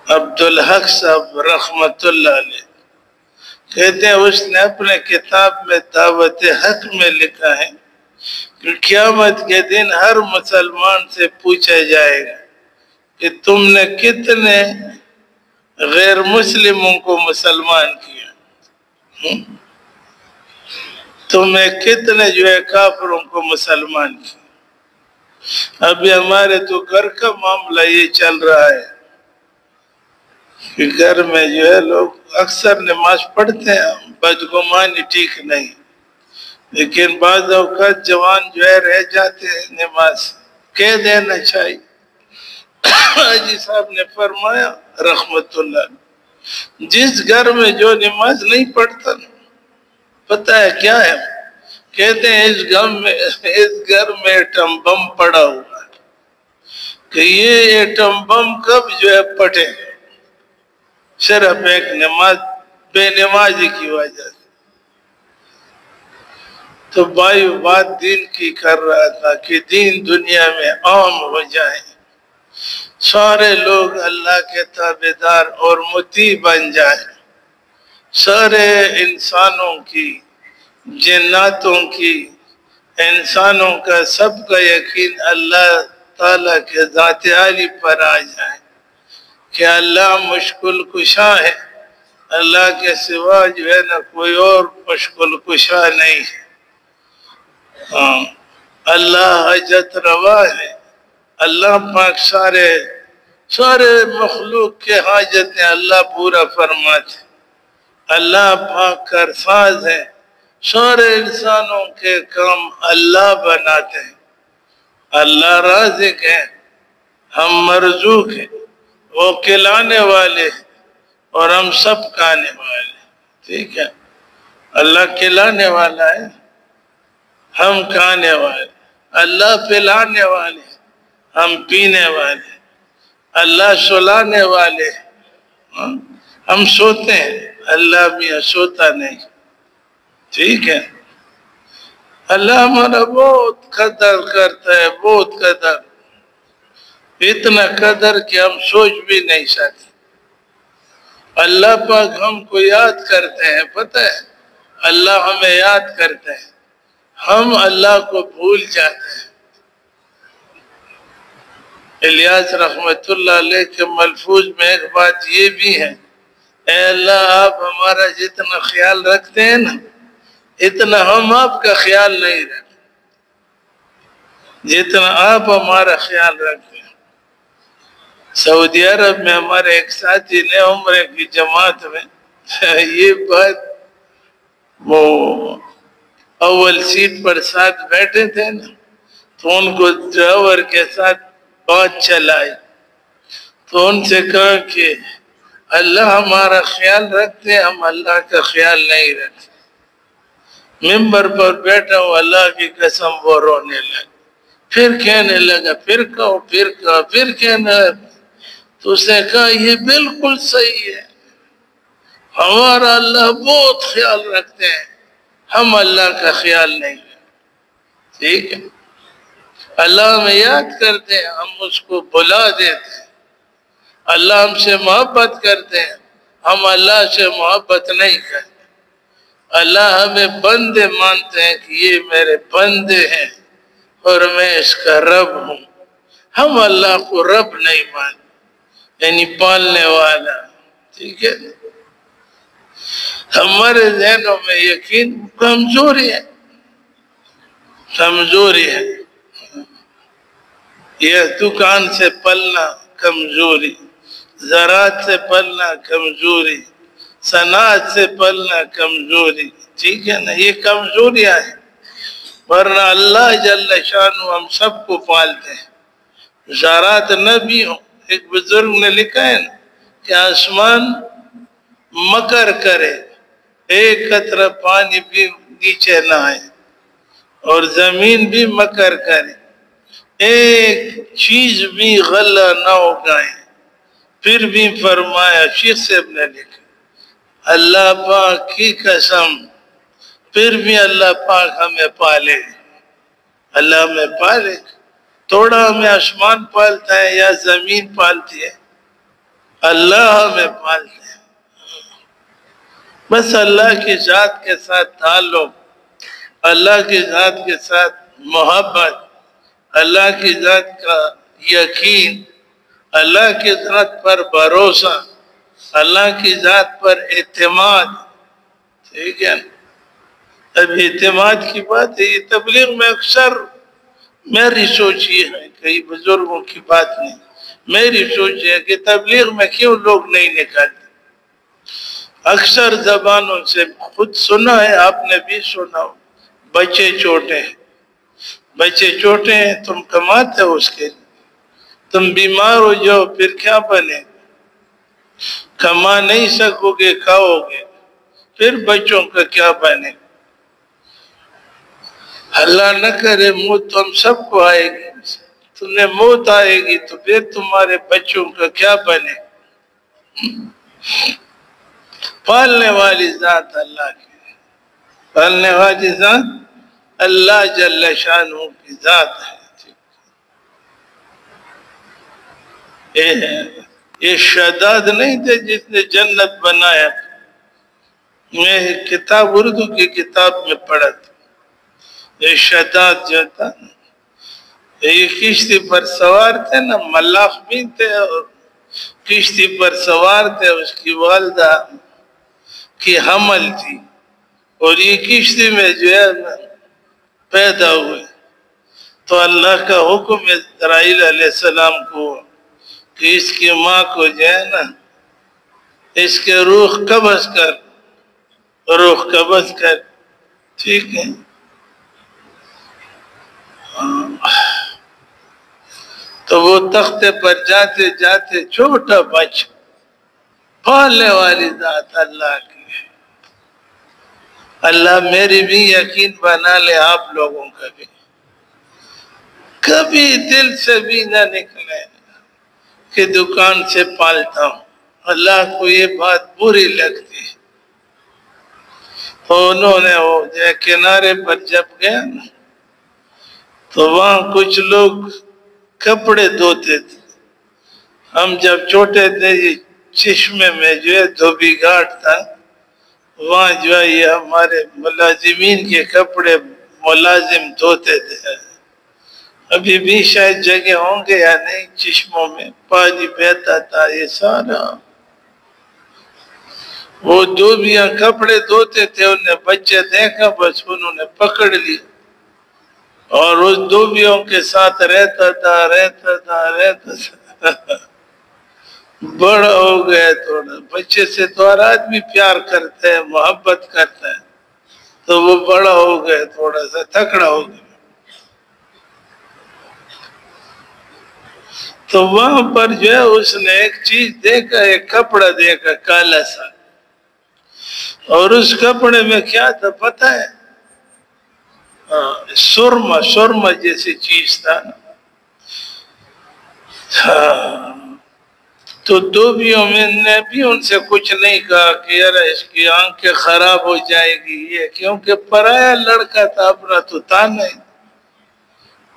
عبدالحق صاحب رحمت اللہ علیہ کہتے ہیں اس نے اپنے کتاب میں دعوت حق میں لکھا ہے کہ قیامت کے دن ہر مسلمان سے پوچھا جائے گا کہ تم نے کتنے غیر مسلموں کو مسلمان کیا، تم نے کتنے جو ہے کافروں کو مسلمان کیا۔ ابھی ہمارے تو گھر کا معاملہ یہ چل رہا ہے کہ گھر میں جو ہے لوگ اکثر نماز پڑھتے ہیں، بدگمانی ٹھیک نہیں، لیکن بعض اوقات جوان جو ہے رہ جاتے ہیں نماز، کہہ دینا چاہیے۔ حاجی صاحب نے فرمایا رحمت اللہ، جس گھر میں جو نماز نہیں پڑھتا پتہ ہے کیا ہے، کہتے ہیں اس گھر میں ایٹم بم پڑا ہوا ہے کہ یہ ایٹم بم کب جو ہے پھٹے، صرف ایک نماز بے نمازی کی وجہ سے۔ تو بھائی بات دین کی کر رہا تھا کہ دین دنیا میں عام ہو جائے، سارے لوگ اللہ کے تابعدار اور مطیع بن جائیں، سارے انسانوں کی، جناتوں کی، انسانوں کا سب کا یقین اللہ تعالیٰ کے ذات عالی پر آ جائے کہ اللہ مشکل کشا ہے، اللہ کے سوا جو ہے نا کوئی اور مشکل کشا نہیں ہے، اللہ حاجت روا ہے، اللہ پاک سارے مخلوق کے حاجتیں اللہ پورا فرماتے، اللہ پاک کارساز ہے، سارے انسانوں کے کام اللہ بناتے ہیں، اللہ رازق ہے، ہم مرزوق ہیں، وہ کھلانے والے ہیں اور ہم سب کھانے والے ہیں، ٹھیک ہے، اللہ کھلانے والا ہے، ہم کھانے والے، اللہ پلانے والے، ہم پینے والے، اللہ سلانے والے، ہم سوتے ہیں، اللہ بھی سوتا نہیں، ٹھیک ہے، اللہ ہمارا بہت قدر کرتا ہے، بہت قدر، اتنا قدر کہ ہم سوچ بھی نہیں سکتے۔ اللہ پاک ہم کو یاد کرتے ہیں، پتہ ہے اللہ ہمیں یاد کرتے ہیں، ہم اللہ کو بھول جاتے ہیں۔ الیاس رحمت اللہ علیہ کے ملفوظ میں ایک بات یہ بھی ہے، اے اللہ آپ ہمارا جتنا خیال رکھتے ہیں نا اتنا ہم آپ کا خیال نہیں رکھتے، جتنا آپ ہمارا خیال رکھتے ہیں۔ سعودی عرب میں ہمارے ایک ساتھی نے عمرے کی جماعت میں یہ بات، وہ اول سیٹ پر ساتھ بیٹھے تھے نا تو ان کو ڈرائیور کے ساتھ بات چلائی تو ان سے کہا کہ اللہ ہمارا خیال رکھتے ہیں، ہم اللہ کا خیال نہیں رکھتے۔ ممبر پر بیٹھا ہوں، اللہ کی قسم وہ رونے لگا، پھر کہنے لگا، پھر کہو، پھر کہا، پھر کہنے لگا، تو اس نے کہا یہ بالکل صحیح ہے، ہمارا اللہ بہت خیال رکھتے ہیں، ہم اللہ کا خیال نہیں رکھتے، ٹھیک ہے، اللہ ہمیں یاد کرتے ہیں، ہم اس کو بھلا دیتے ہیں، اللہ ہم سے محبت کرتے ہیں، ہم اللہ سے محبت نہیں کرتے، اللہ ہمیں بندے مانتے ہیں کہ یہ میرے بندے ہیں اور میں اس کا رب ہوں، ہم اللہ کو رب نہیں مانتے، یعنی پالنے والا، ٹھیک ہے۔ ہمارے ذہنوں میں یقین کمزوری ہے، کمزوری ہے، یہ دکان سے پلنا کمزوری، زراعت سے پلنا کمزوری، صنعت سے پلنا کمزوری، ٹھیک ہے نا، یہ کمزوریاں ہیں، ورنہ اللہ جل شانہ ہم سب کو پالتے ہیں۔ زراعت نہ بھی ہو، ایک بزرگ نے لکھا ہے نا کہ آسمان مکر کرے، ایک قطرہ پانی بھی نیچے نہ آئے، اور زمین بھی مکر کرے، ایک چیز بھی غلہ نہ اگائے، پھر بھی فرمایا، شیخ صاحب نے لکھا، اللہ پاک کی قسم، پھر بھی اللہ پاک ہمیں پالے، اللہ ہمیں پالے، تھوڑا ہمیں آسمان پالتا ہے یا زمین پالتی ہے، اللہ ہمیں پالتے ہیں. بس اللہ کی ذات کے ساتھ تعلق، اللہ کی ذات کے ساتھ محبت، اللہ کی ذات کا یقین، اللہ کی ذات پر بھروسہ، اللہ کی ذات پر اعتماد. ٹھیک ہے. اب اعتماد کی بات ہے، یہ تبلیغ میں اکثر میری سوچ یہ ہے، کئی بزرگوں کی بات نہیں، میری سوچ ہے کہ تبلیغ میں کیوں لوگ نہیں نکالتے. اکثر زبانوں سے خود سنا ہے، آپ نے بھی سنا ہو، بچے چھوٹے ہیں، بچے چھوٹے ہیں، تم کماتے ہو اس کے لیے، تم بیمار ہو جاؤ پھر کیا بنے؟ کما نہیں سکو گے، کھاؤ گے، پھر بچوں کا کیا بنے؟ اللہ نہ کرے موت تو ہم سب کو آئے گی، تمہیں موت آئے گی تو پھر تمہارے بچوں کا کیا بنے؟ پالنے والی ذات اللہ کی، پالنے والی ذات اللہ جل شانہ کی ذات ہے. یہ شداد نہیں تھے جس نے جنت بنایا. میں کتاب اردو کی کتاب میں پڑھا تھا، یہ شداد جو تھا یہ کشتی پر سوار تھے نا، ملاح بھی تھے اور کشتی پر سوار تھے، اس کی والدہ کی حمل تھی اور یہ کشتی میں جو ہے پیدا ہوئے. تو اللہ کا حکم اسرائیل علیہ السلام کو کہ اس کی ماں کو جو ہے نا اس کے روح قبض کر، روح قبض کر. ٹھیک ہے. تو وہ تختے پر جاتے جاتے چھوٹا بچہ، پالنے والی ذات اللہ کی ہے. اللہ میری بھی یقین بنا لے، آپ لوگوں کا بھی. کبھی دل سے بھی نہ نکلے کہ دکان سے پالتا ہوں. اللہ کو یہ بات بری لگتی ہے. تو انہوں نے وہ کنارے پر جب گیا نا تو وہاں کچھ لوگ کپڑے دھوتے تھے. ہم جب چھوٹے تھے یہ چشمے میں جو ہے دھوبی گھاٹ تھا، وہاں جو ہے یہ ہمارے ملازمین کے کپڑے ملازم دھوتے تھے. ابھی بھی شاید جگہ ہوں گے یا نہیں، چشموں میں پانی بہتا تھا. یہ سارا وہ دھوبیاں کپڑے دھوتے تھے، انہیں بچے دیکھا بس انہوں نے پکڑ لی اور اس دھوبیوں کے ساتھ رہتا تھا. بڑا ہو گیا تھوڑا، بچے سے تو ہر آدمی پیار کرتا ہے، محبت کرتا ہے. تو وہ بڑا ہو گیا، تھوڑا سا تکڑا ہو گیا. تو وہاں پر جو ہے اس نے ایک چیز دیکھا، ایک کپڑا دیکھا کالا سا، اور اس کپڑے میں کیا تھا پتہ ہے؟ سرما جیسی چیز تھا. تو دھوبیوں میں نے بھی ان سے کچھ نہیں کہا کہ یار اس کی آنکھیں خراب ہو جائے گی، یہ کیونکہ پرایا لڑکا تھا، اپنا تو تھا نہیں.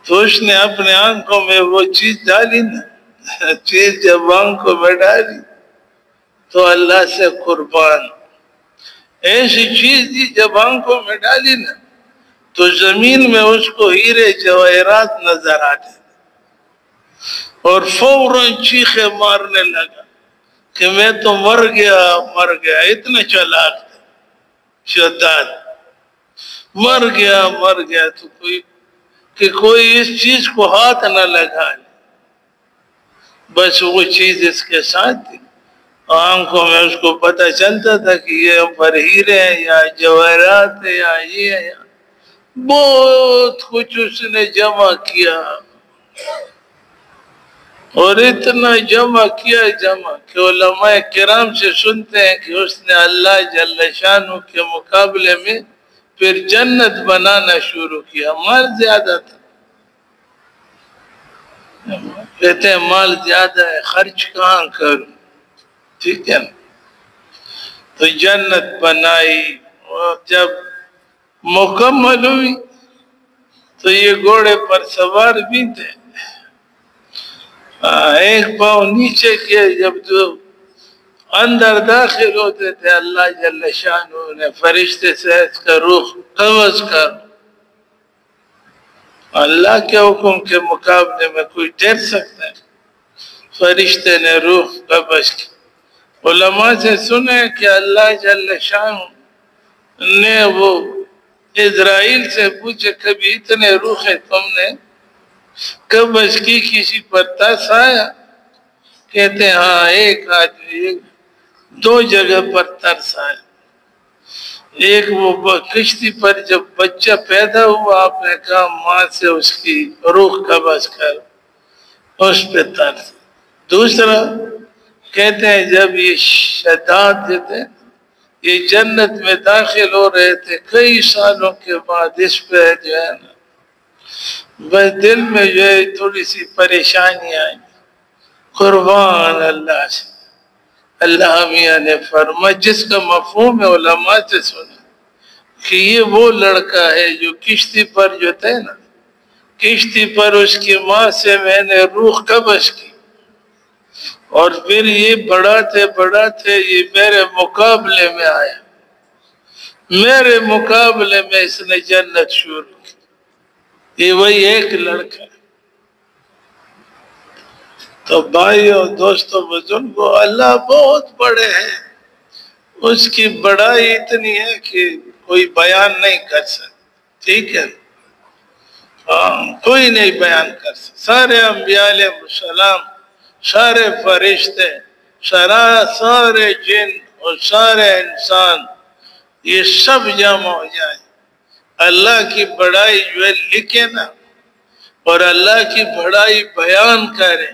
تو اس نے اپنے آنکھوں میں وہ چیز ڈالی نا، چیز جب آنکھوں میں ڈالی تو اللہ سے قربان ایسی چیز دی جب آنکھوں میں ڈالی نا تو زمین میں اس کو ہیرے جواہرات نظر آتے اور فوراً چیخیں مارنے لگا کہ میں تو مر گیا. اتنا چالاک تھا شداد. مر گیا تو کوئی اس چیز کو ہاتھ نہ لگا لے. بس وہ چیز اس کے ساتھ تھی، آنکھوں میں اس کو پتہ چلتا تھا کہ یہ پر ہیرے ہیں یا جواہرات ہے یا یہ ہے. بہت کچھ اس نے جمع کیا اور اتنا جمع کیا کہ علماء کرام سے سنتے ہیں کہ اس نے اللہ جل شانہ کے مقابلے میں پھر جنت بنانا شروع کیا. مال زیادہ تھا، کہتے ہیں مال زیادہ ہے، خرچ کہاں کروں. ٹھیک ہے نا. تو جنت بنائی اور جب مکمل ہوئی تو یہ گھوڑے پر سوار بھی تھے. ایک پاؤں نیچے کیا، جب جو اندر داخل ہوتے تھے اللہ جل شانہ نے فرشتے سے اس کا روح قبض کر. اللہ کے حکم کے مقابلے میں کوئی ڈر سکتا ہے؟ فرشتے نے روح قبض کی. علماء سے سنے کہ اللہ جل شانہ نے وہ اسرائیل سے پوچھے کبھی اتنے روحیں تم نے قبض کی کسی پر ترس آیا؟ کہتے ہیں ہاں ایک آدمی 2 جگہ پر ترس آیا. ایک وہ کشتی پر جب بچہ پیدا ہوا آپ نے کہا ماں سے اس کی روح قبض کر، اس پہ ترس. دوسرا کہتے ہیں جب یہ شداد دیتے یہ جنت میں داخل ہو رہے تھے کئی سالوں کے بعد اس پہ جو ہے نا بس دل میں جو ہے تھوڑی سی پریشانی آئی. قربان اللہ سے اللہ میاں نے فرمایا جس کا مفہوم ہے علماء سے سنا کہ یہ وہ لڑکا ہے جو کشتی پر جو تھے نا کشتی پر اس کی ماں سے میں نے روح قبض کی اور پھر یہ بڑھاتے یہ میرے مقابلے میں آیا. میرے مقابلے میں اس نے جنت شروع کی. یہ وہی ایک لڑکا. تو بھائیو دوستو بزرگو اللہ بہت بڑے ہیں. اس کی بڑائی اتنی ہے کہ کوئی بیان نہیں کر سکتا. ٹھیک ہے کوئی نہیں بیان کر سکتا. سارے انبیاء علیہ السلام سارے فرشتے سارے جن اور سارے انسان یہ سب جمع ہو جائیں اللہ کی بڑائی جو ہے لکھے نا اور اللہ کی بڑائی بیان کریں.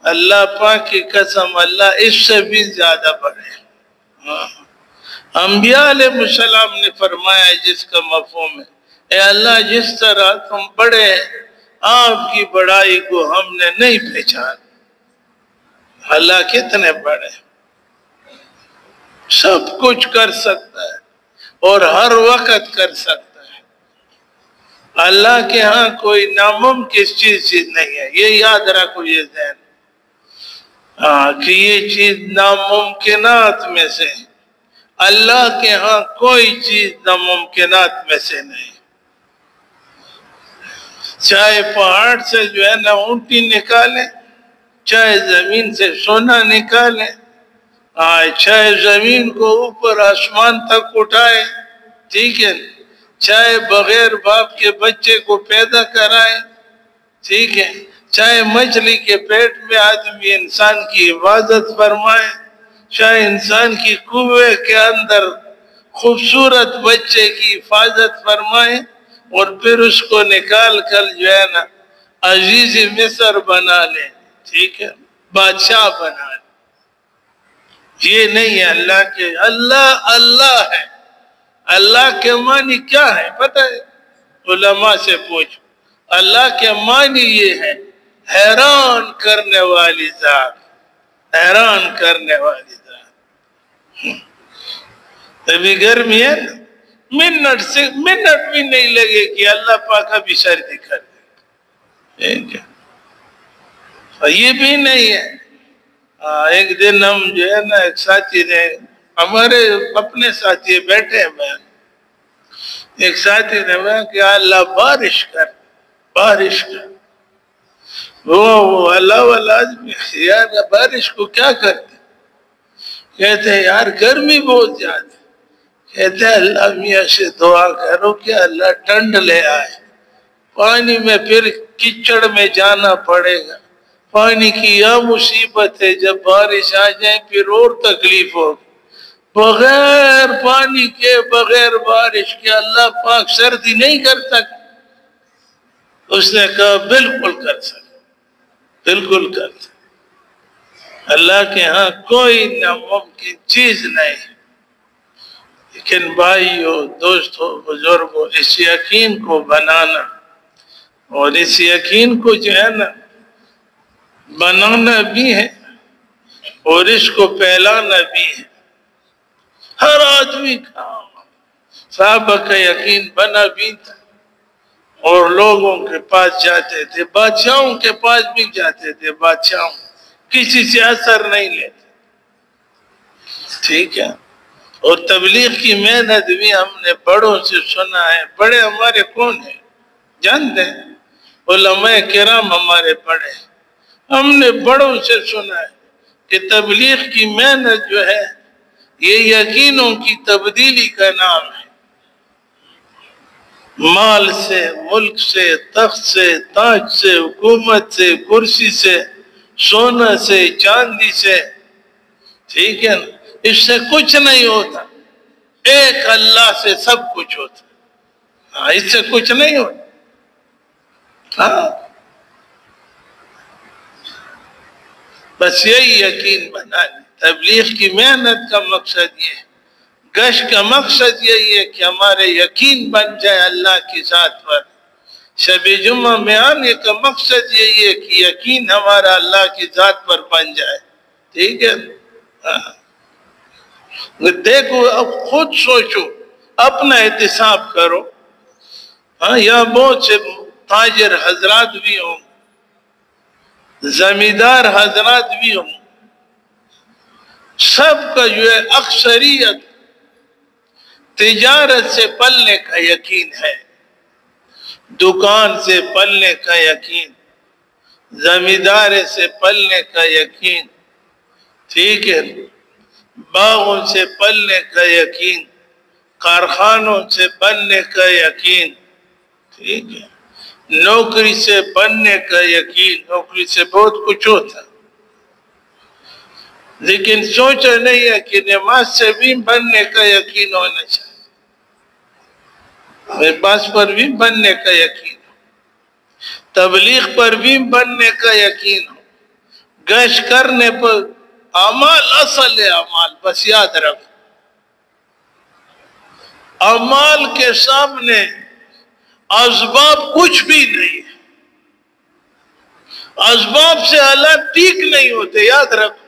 اللہ پاک کی قسم اللہ اس سے بھی زیادہ بڑے. انبیاء علیہ السلام نے فرمایا جس کا مفہوم ہے اے اللہ جس طرح تم بڑے آپ کی بڑائی کو ہم نے نہیں پہچان. اللہ کتنے بڑے سب کچھ کر سکتا ہے اور ہر وقت کر سکتا ہے. اللہ کے ہاں کوئی ناممکن چیز نہیں ہے. یہ یاد رکھو یہ ذہن کہ یہ چیز ناممکنات میں سے ہے. اللہ کے ہاں کوئی چیز ناممکنات میں سے نہیں. چاہے پہاڑ سے جو ہے نا اونٹی نکالیں چاہے زمین سے سونا نکالیں چاہے زمین کو اوپر آسمان تک اٹھائے ٹھیک ہے چاہے بغیر باپ کے بچے کو پیدا کرائے ٹھیک ہے چاہے مچھلی کے پیٹ میں آدمی انسان کی حفاظت فرمائے چاہے انسان کی کنویں کے اندر خوبصورت بچے کی حفاظت فرمائے اور پھر اس کو نکال کر جو ہے نا عزیز مصر بنا لے ٹھیک ہے بادشاہ بنا لے. یہ نہیں ہے اللہ کے. اللہ ہے. اللہ کے معنی کیا ہے پتہ ہے؟ علماء سے پوچھو. اللہ کے معنی یہ ہے حیران کرنے والی ذات. حیران کرنے والی ذات. ابھی گرمی ہے نا منٹ بھی نہیں لگے کہ اللہ پاک ابھی سردی کر دے. یہ بھی نہیں ہے. ایک دن ہم جو ہے نا ایک ساتھی نے ہمارے اپنے ساتھی بیٹھے ہیں ایک ساتھی نے کہ اللہ بارش کر وہ اللہ والا آدمی یار بارش کو کیا کرتے کہتے ہیں یار گرمی بہت زیادہ. کہتے ہیں اللہ میاں سے دعا کرو کہ اللہ ٹھنڈ لے آئے. پانی میں پھر کچڑ میں جانا پڑے گا. پانی کی یہ مصیبت ہے جب بارش آ جائے پھر اور تکلیف ہوگی. بغیر پانی کے بغیر بارش کے اللہ پاک سردی نہیں کر سکتا. اس نے کہا بالکل کر سکتا بالکل کر سکتا. اللہ کے ہاں کوئی ناممکن چیز نہیں. لیکن بھائیو دوستو بزرگو اس یقین کو بنانا اور اس یقین کو جو ہے نا بنانا بھی ہے اور اس کو پھیلانا بھی ہے. ہر آدمی کا صحابہ کا یقین بنا بھی تھا اور لوگوں کے پاس جاتے تھے بادشاہوں کے پاس بھی جاتے تھے. بادشاہوں کسی سے اثر نہیں لیتے. ٹھیک ہے. اور تبلیغ کی محنت بھی ہم نے بڑوں سے سنا ہے. بڑے ہمارے کون ہیں جانتے ہیں؟ علماء کرام ہمارے بڑے. ہم نے بڑوں سے سنا ہے کہ تبلیغ کی محنت جو ہے یہ یقینوں کی تبدیلی کا نام ہے. مال سے، ملک سے، تخت سے، تاج سے، حکومت سے، کرسی سے، سونا سے، چاندی سے، ٹھیک ہے نا، اس سے کچھ نہیں ہوتا. ایک اللہ سے سب کچھ ہوتا. ہاں، اس سے کچھ نہیں ہوتا. ہاں، بس یہی یقین بنا لیں. تبلیغ کی محنت کا مقصد یہ ہے، گشت کا مقصد یہی ہے کہ ہمارے یقین بن جائے اللہ کی ذات پر. شب جمعہ میں آنے کا مقصد یہی ہے کہ یقین ہمارا اللہ کی ذات پر بن جائے. ٹھیک ہے. دیکھو، اب خود سوچو، اپنا احتساب کرو. ہاں، یہاں بہت سے تاجر حضرات بھی ہوں، زمیندار حضرات بھی ہوں، سب کا جو ہے اکثریت تجارت سے پلنے کا یقین ہے، دکان سے پلنے کا یقین، زمینداری سے پلنے کا یقین، ٹھیک ہے، باغوں سے پلنے کا یقین، کارخانوں سے بننے کا یقین، ٹھیک ہے، نوکری سے بننے کا یقین. نوکری سے بہت کچھ ہوتا، لیکن سوچا نہیں ہے کہ نماز سے بھی بننے کا یقین ہونا چاہیے، نماز پر بھی بننے کا یقین ہو، تبلیغ پر بھی بننے کا یقین ہو، گشت کرنے پر. اعمال اصل ہے. اعمال بس یاد رکھو، اعمال کے سامنے اسباب کچھ بھی نہیں ہے. اسباب سے حالات ٹھیک نہیں ہوتے، یاد رکھو.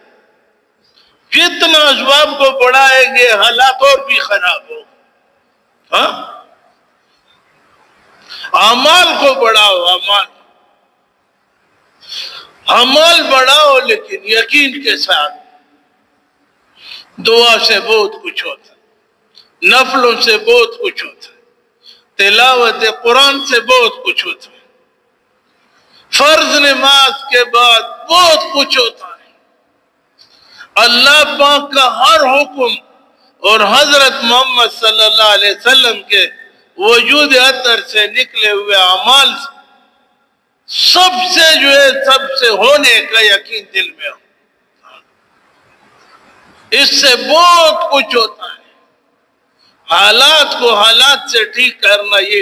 جتنا اسباب کو بڑھائیں گے حالات اور بھی خراب ہو. ہاں، اعمال کو بڑھاؤ. اعمال بڑھاؤ لیکن یقین کے ساتھ. دعا سے بہت کچھ ہوتا، نفلوں سے بہت کچھ ہوتا، تلاوت قرآن سے بہت کچھ ہوتا، فرض نماز کے بعد بہت کچھ ہوتا ہے. اللہ پاک کا ہر حکم اور حضرت محمد صلی اللہ علیہ وسلم کے وجود اطہر سے نکلے ہوئے اعمال سب سے جو ہے سب سے ہونے کا یقین دل میں ہو. اس سے بہت کچھ ہوتا ہے. حالات کو حالات سے ٹھیک کرنا یہ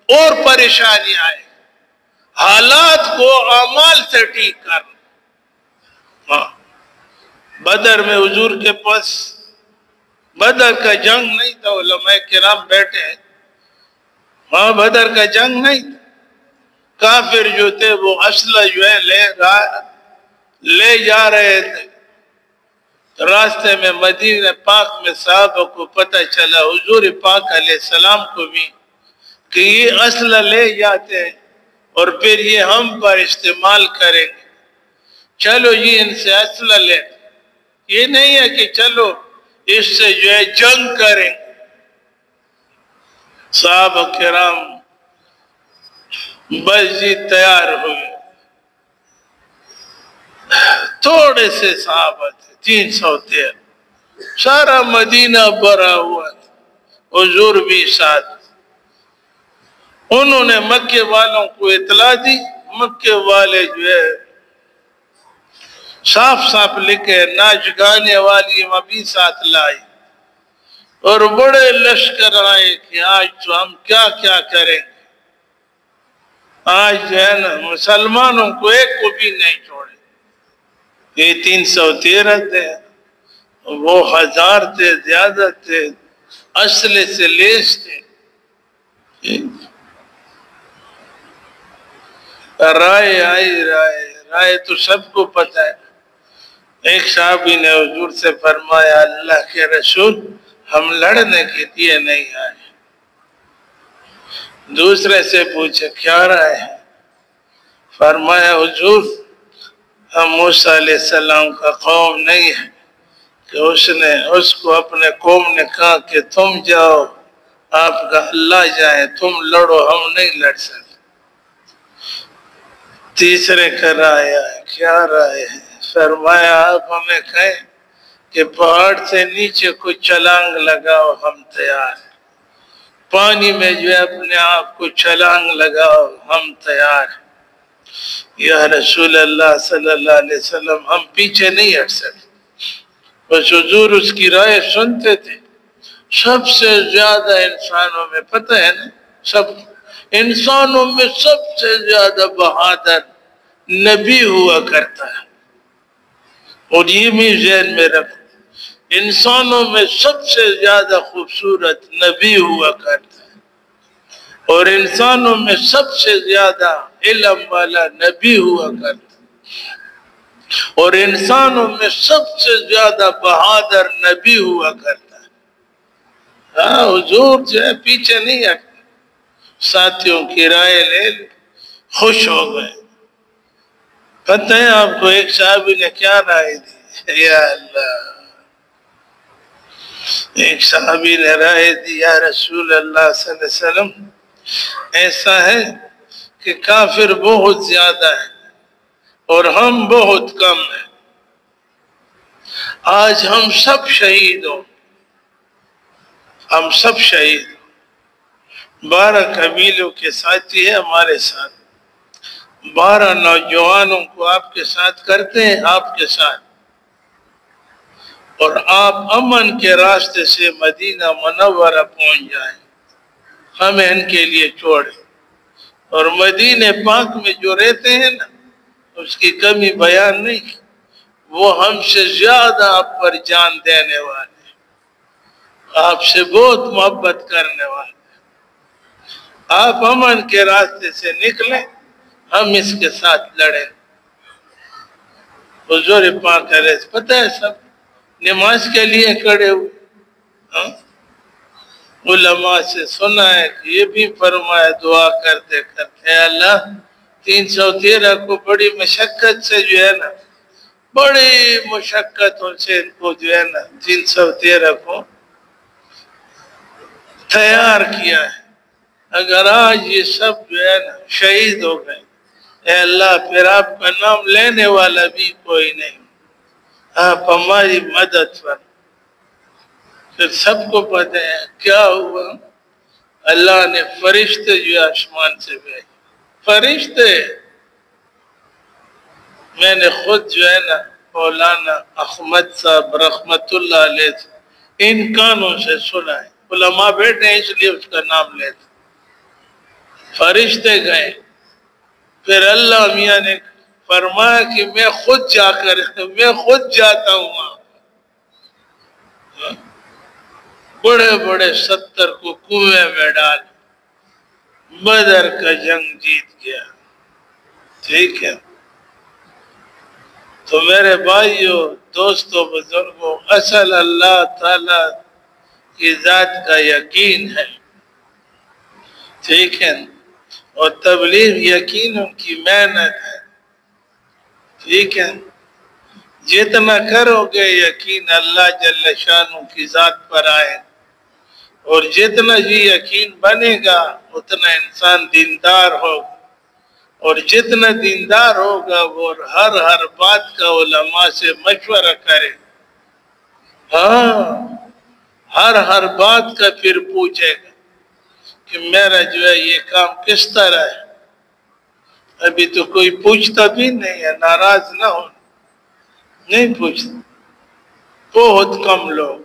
اور پریشانی آئے، حالات کو اعمال سے ٹھیک کرنا. ہاں، بدر میں حضور کے پاس بدر کا جنگ نہیں تھا، علماء کرام بیٹھے ہیں. ہاں، بدر کا جنگ نہیں تھا. کافر جو تھے وہ اسلحہ جو ہے لے جا رہے تھے. راستے میں مدینہ پاک میں صحابہ کو پتہ چلا، حضور پاک علیہ السلام کو بھی، کہ یہ اسلحہ لے جاتے ہیں اور پھر یہ ہم پر استعمال کریں گے. چلو جی ان سے اسلحہ لے. یہ نہیں ہے کہ چلو اس سے جو ہے جنگ کریں. صحابہ کرام بس جی تیار ہوئے. تھوڑے سے صحابہ تھے، 313. سارا مدینہ بھرا ہوا تھا، حضور بھی ساتھ. انہوں نے مکے والوں کو اطلاع دی. مکے والے جو ہے صاف صاف لکھے، ناچ گانے والی بھی ساتھ لائی اور بڑے لشکر آئے کہ آج تو ہم کیا کیا کریں گے. آج جو ہے نا مسلمانوں کو ایک کو بھی نہیں چھوڑے. یہ 313 تھے، وہ 1000 تھے، زیادہ تھے، اسلحے سے لیس تھے. رائے آئی، رائے تو سب کو پتہ ہے. ایک صحابی نے حضور سے فرمایا، اللہ کے رسول ہم لڑنے کے لیے نہیں آئے. دوسرے سے پوچھے کیا رائے ہے؟ فرمایا حضور ہم موسیٰ علیہ السلام کا قوم نہیں ہے کہ اس کو اپنے قوم نے کہا کہ تم جاؤ، آپ کا اللہ جائے، تم لڑو، ہم نہیں لڑ سکتے۔ تیسرے کا رائے ہے، کیا رائے ہے؟ فرمایا آپ ہمیں کہیں کہ پہاڑ سے نیچے کوئی چھلانگ لگاؤ، ہم تیار ہیں۔ پانی میں جو ہے اپنے آپ کو چھلانگ لگاؤ، ہم تیار ہیں۔ یا رسول اللہ صلی اللہ علیہ وسلم، ہم پیچھے نہیں ہٹ سکتے۔ بس حضور اس کی رائے سنتے تھے۔ سب سے زیادہ انسانوں میں پتہ ہے نا، انسانوں میں سب سے زیادہ بہادر نبی ہوا کرتا ہے، اور یہ بھی ذہن میں رکھو، انسانوں میں سب سے زیادہ خوبصورت نبی ہوا کرتا ہے، اور انسانوں میں سب سے زیادہ علم والا نبی ہوا کرتا ہے، اور انسانوں میں سب سے زیادہ بہادر نبی ہوا کرتا ہے۔ ہاں، حضور جو ہے پیچھے نہیں ہٹتے، ساتھیوں کی رائے لے لی، خوش ہو گئے۔ پتہ ہے آپ کو ایک صحابی نے کیا رائے دی؟ یا اللہ، ایک صحابی نے رائے دی، یا رسول اللہ صلی اللہ علیہ وسلم، ایسا ہے کہ کافر بہت زیادہ ہے اور ہم بہت کم ہیں، آج ہم سب شہید ہوں، ہم سب شہید ہوں۔ 12 قبیلوں کے ساتھی ہیں ہمارے ساتھ، 12 نوجوانوں کو آپ کے ساتھ کرتے ہیں، آپ کے ساتھ، اور آپ امن کے راستے سے مدینہ منورہ پہنچ جائیں، ہمیں ان کے لیے چھوڑیں، اور مدینہ پاک میں جو رہتے ہیں نا، اس کی کمی بیان نہیں، وہ ہم سے زیادہ آپ پر جان دینے والے، آپ سے بہت محبت کرنے والے۔ آپ امن کے راستے سے نکلیں، ہم اس کے ساتھ لڑیں۔ حضور پاک علیہ پتہ ہے سب نماز کے لیے کھڑے ہوئے۔ علماء سے سنا ہے کہ یہ بھی فرمایا دعا کرتے کرتے، اے اللہ 313 کو بڑی مشقت سے جو ہے نا، بڑی مشقتوں سے ان کو جو ہے نا 313 کو تیار کیا ہے۔ اگر آج یہ سب جو ہے نا شہید ہو گئے، اے اللہ پھر آپ کا نام لینے والا بھی کوئی نہیں، آپ ہماری مدد پر۔ پھر سب کو پتہ ہے کیا ہوا، اللہ نے فرشتے جو آسمان سے بھیجے، فرشتے۔ میں نے خود جو ہے نا مولانا احمد صاحب رحمت اللہ علیہ ان کانوں سے سنا ہے، علماء بیٹھے ہیں اس لیے اس کا نام لیتے۔ فرشتے گئے، پھر اللہ میاں نے فرمایا کہ میں خود جاتا ہوں وہاں۔ بڑے بڑے 70 کو کنویں میں ڈال، بدر کا جنگ جیت گیا۔ ٹھیک ہے، تو میرے بھائیوں، دوستوں، بزرگوں، اصل اللہ تعالی کی ذات کا یقین ہے، ٹھیک ہے، اور تبلیغ یقین ان کی محنت ہے، ٹھیک ہے۔ جتنا کرو گے یقین اللہ جل شانہ کی ذات پر آئے، اور جتنا یقین بنے گا اتنا انسان دیندار ہوگا، اور جتنا دیندار ہوگا وہ ہر بات کا علماء سے مشورہ کرے، ہاں ہر بات کا پھر پوچھے گا کہ میرا جو ہے یہ کام کس طرح ہے۔ ابھی تو کوئی پوچھتا بھی نہیں ہے، ناراض نہ ہو، نہیں پوچھتا، بہت کم لوگ۔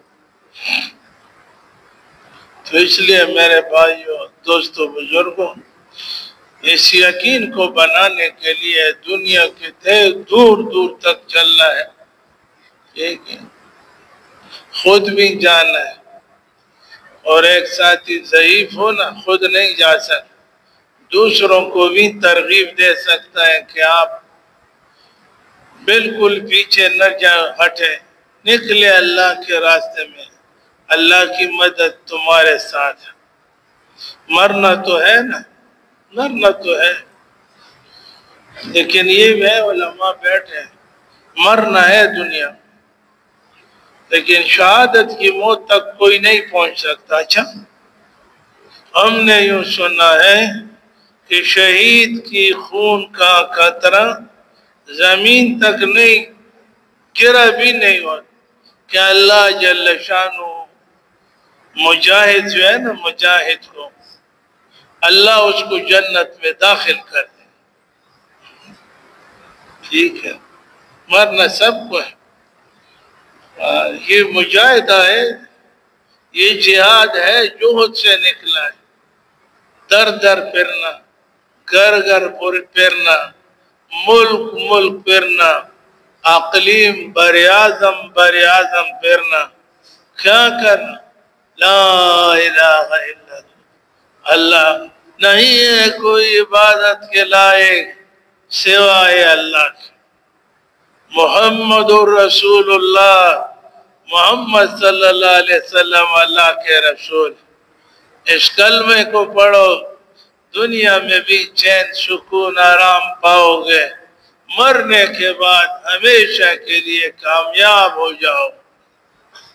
تو اس لیے میرے بھائیوں، دوستوں، بزرگوں، اس یقین کو بنانے کے لیے دنیا کے دور دور تک چلنا ہے، ٹھیک ہے، خود بھی جانا ہے، اور ایک ساتھی ضعیف ہو نا، خود نہیں جا سکتا، دوسروں کو بھی ترغیب دے سکتا ہے کہ آپ بالکل پیچھے نہ ہٹے، نکلے اللہ کے راستے میں، اللہ کی مدد تمہارے ساتھ ہے۔ مرنا تو ہے نا، مرنا تو ہے، لیکن یہ ہے علماء بیٹھے، مرنا ہے دنیا، لیکن شہادت کی موت تک کوئی نہیں پہنچ سکتا. اچھا ہم نے یوں سنا ہے کہ شہید کی خون کا قطرہ زمین تک نہیں گرا بھی نہیں ہوا کہ اللہ جل شانہ مجاہد جو ہے نا، مجاہد کو اللہ اس کو جنت میں داخل کر دے. ٹھیک ہے، مرنا سب کو ہے. یہ مجاہدہ ہے، یہ جہاد ہے جوہد سے نکلا ہے. در در پھرنا، گھر گھر پھرنا، ملک ملک پھرنا، اقلیم بر اعظم پھرنا. کیا کرنا؟ لا الہ الا اللہ. نہیں ہے کوئی عبادت کے لائق سوائے اللہ کے. محمد الرسول اللہ، محمد صلی اللہ علیہ وسلم اللہ کے رسول. اس کلمے کو پڑھو، دنیا میں بھی چین سکون آرام پاؤ گے، مرنے کے بعد ہمیشہ کے لیے کامیاب ہو جاؤ.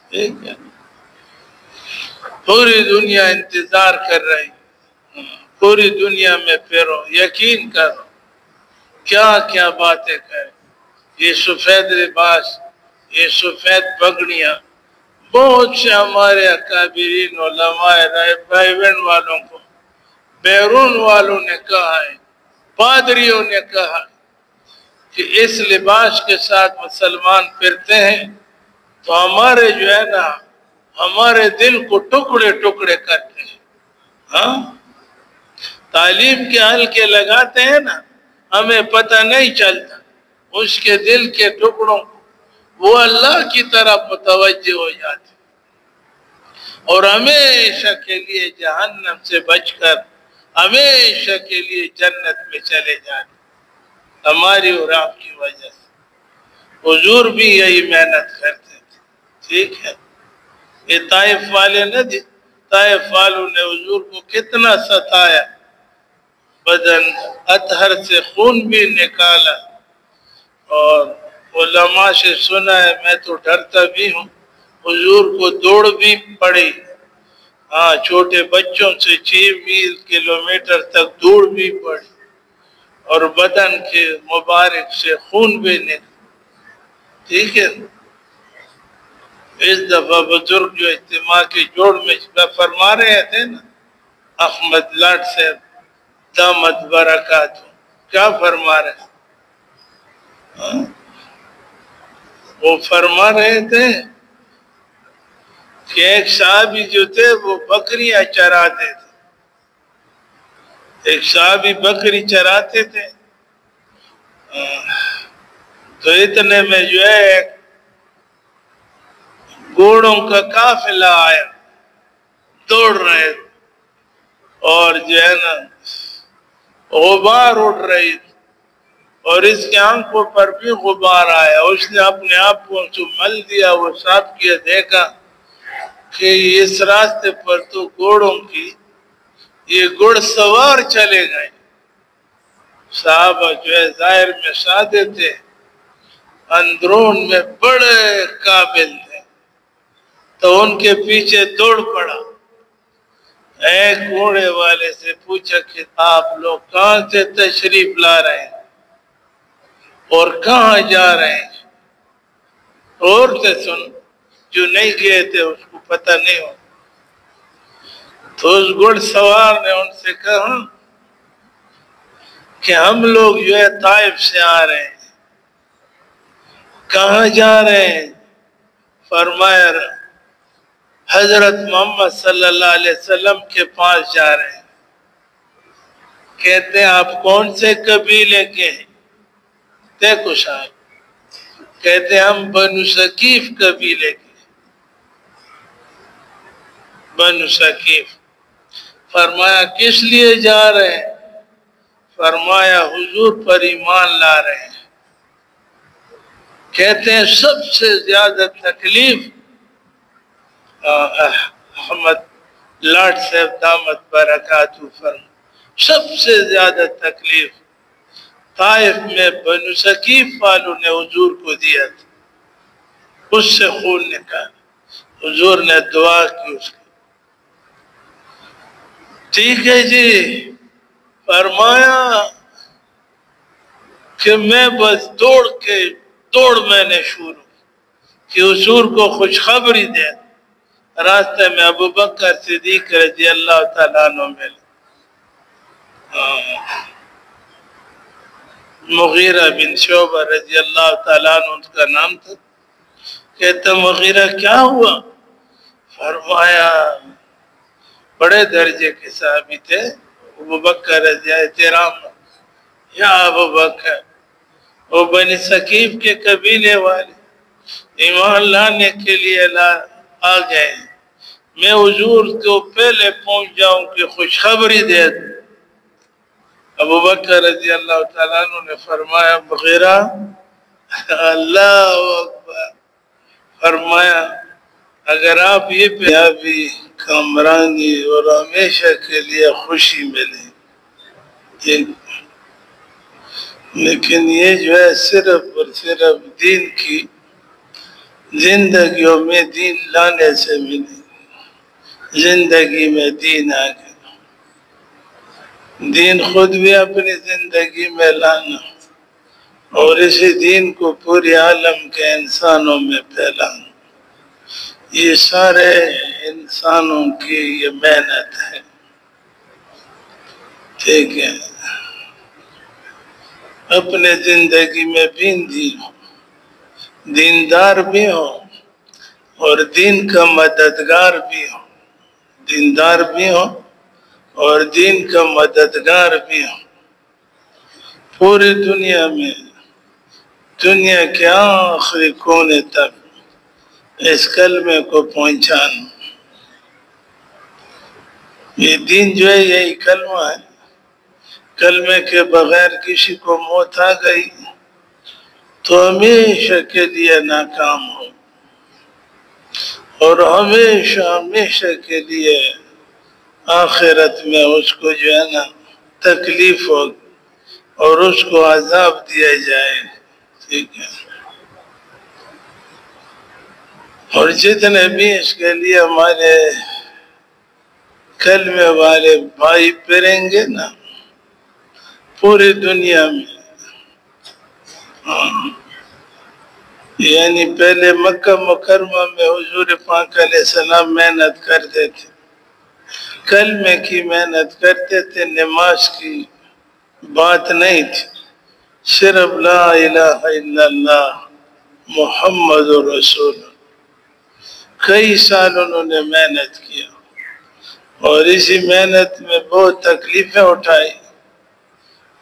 ٹھیک ہے، پوری دنیا انتظار کر رہی، پوری دنیا میں پھرو، یقین کرو. کیا کیا باتیں کریں، یہ سفید لباس، یہ سفید پگڑیاں. بہت سے ہمارے اکابرین علماء بھائی بہن والوں کو، بیرون والوں نے کہا ہے، پادریوں نے کہا کہ اس لباس کے ساتھ مسلمان پھرتے ہیں تو ہمارے جو ہے نا، ہمارے دل کو ٹکڑے ٹکڑے کرتے ہیں. ہاں، تعلیم کے حلقے لگاتے ہیں نا، ہمیں پتہ نہیں چلتا اس کے دل کے ٹکڑوں کو وہ اللہ کی طرف متوجہ ہو جاتے اور ہمیشہ کے لیے جہنم سے بچ کر ہمیشہ کے لیے جنت میں چلے جاتے. ہماری اور آپ کی وجہ سے حضور بھی یہی محنت کرتے تھے. ٹھیک ہے، یہ طائف والے نہ تھے، طائف والوں نے حضور کو کتنا ستایا، بدن اطہر سے خون بھی نکالا. اور علماء سے سنا ہے، میں تو ڈرتا بھی ہوں، حضور کو دوڑ بھی پڑی. ہاں، چھوٹے بچوں سے 6 کلومیٹر تک دوڑ بھی پڑی اور بدن کے مبارک سے خون بھی نکلا. ٹھیک ہے، اس دفعہ بزرگ جو اجتماع کے جوڑ میں فرما رہے تھے نا، احمد لاٹ صاحب دامت برکاتہ، کیا فرما رہے؟ وہ فرما رہے تھے کہ ایک صحابی جو تھے وہ بکریاں چراتے تھے. ایک صحابی بکری چراتے تھے تو اتنے میں جو ہے ایک گھوڑوں کا قافلہ آیا، دوڑ رہے اور جو ہے نا غبار اڑ رہی اور اس کے آنکھوں پر بھی غبار آیا. اس نے اپنے آپ کو مل دیا، وہ صاف کیا، دیکھا کہ اس راستے پر تو گھوڑوں کی یہ گھڑ سوار چلے گئے. صحابہ جو ہے ظاہر میں سادے تھے، اندرون میں بڑے قابل تھے، تو ان کے پیچھے دوڑ پڑا. ایک گھوڑے والے سے پوچھا کہ آپ لوگ کہاں سے تشریف لا رہے ہیں اور کہاں جا رہے ہیں؟ اور سے سن، جو نہیں گئے تھے اس کو پتہ نہیں ہو. تو اس گھڑ سوار نے ان سے کہا کہ ہم لوگ جو ہے طائف سے آ رہے ہیں. کہاں جا رہے ہیں؟ فرمایا حضرت محمد صلی اللہ علیہ وسلم کے پاس جا رہے ہیں. کہتے ہیں آپ کون سے قبیلے کے ہیں؟ دیکھو صاحب، کہتے ہیں ہم بنو ثقیف قبیلے کے. بنو ثقیف. فرمایا کس لیے جا رہے ہیں؟ فرمایا حضور پر ایمان لا رہے ہیں. کہتے ہیں سب سے زیادہ تکلیف احمد لاٹ صاحب دامت برکاتہ فرما، سب سے زیادہ تکلیف طائف میں بنو ثقیف والوں نے حضور کو دیا تھا. اس سے خون نکالا، حضور نے دعا کی اس کی. ٹھیک ہے جی. فرمایا کہ میں بس دوڑ میں نے شروع کہ حضور کو خوشخبری دے. راستے میں ابو بکر صدیق رضی اللہ تعالیٰ عنہ ملے. مغیرہ بن شعبہ رضی اللہ تعالیٰ عنہ ان کا نام تھا. کہتا مغیرہ کیا ہوا؟ فرمایا بڑے درجے کے صحابی تھے ابو بکر رضی اللہ عنہ. یا ابو بکر، وہ بنی ثقیف کے قبیلے والے ایمان لانے کے لیے آ گئے. میں حضور کو پہلے پہنچ جاؤں کہ خوشخبری دے دوں. ابو بکر رضی اللہ تعالیٰ عنہ نے فرمایا مغیرہ اللہ اکبر، فرمایا اگر آپ یہ بھی کامرانی اور ہمیشہ کے لیے خوشی ملے، لیکن یہ جو ہے صرف اور صرف دین کی زندگیوں میں دین لانے سے ملے. زندگی میں دین آ گیا. دین خود بھی اپنی زندگی میں لانا اور اسی دین کو پوری عالم کے انسانوں میں پھیلانا، یہ سارے انسانوں کی یہ محنت ہے. ٹھیک ہے. اپنے زندگی میں بھی دیندار بھی ہو اور دین کا مددگار بھی ہو. دیندار بھی ہو اور دین کا مددگار بھی ہو. پوری دنیا میں، دنیا کے آخری کونے تک اس کلمے کو پہنچانا. یہ دین جو ہے یہی کلمہ ہے. کلمے کے بغیر کسی کو موت آ گئی تو ہمیشہ کے لیے ناکام ہو اور ہمیشہ کے لیے آخرت میں اس کو جو ہے نا تکلیف ہوگی اور اس کو عذاب دیا جائے. ٹھیک ہے. اور جتنے بھی اس کے لیے ہمارے کلمے والے بھائی پھریں گے نا پوری دنیا میں، یعنی پہلے مکہ مکرمہ میں حضور پاک علیہ السلام محنت کرتے تھے، کلمے کی محنت کرتے تھے. نماز کی بات نہیں تھی، صرف لا الہ الا اللہ محمد رسول. کئی سال انہوں نے محنت کیا اور اسی محنت میں بہت تکلیفیں اٹھائی.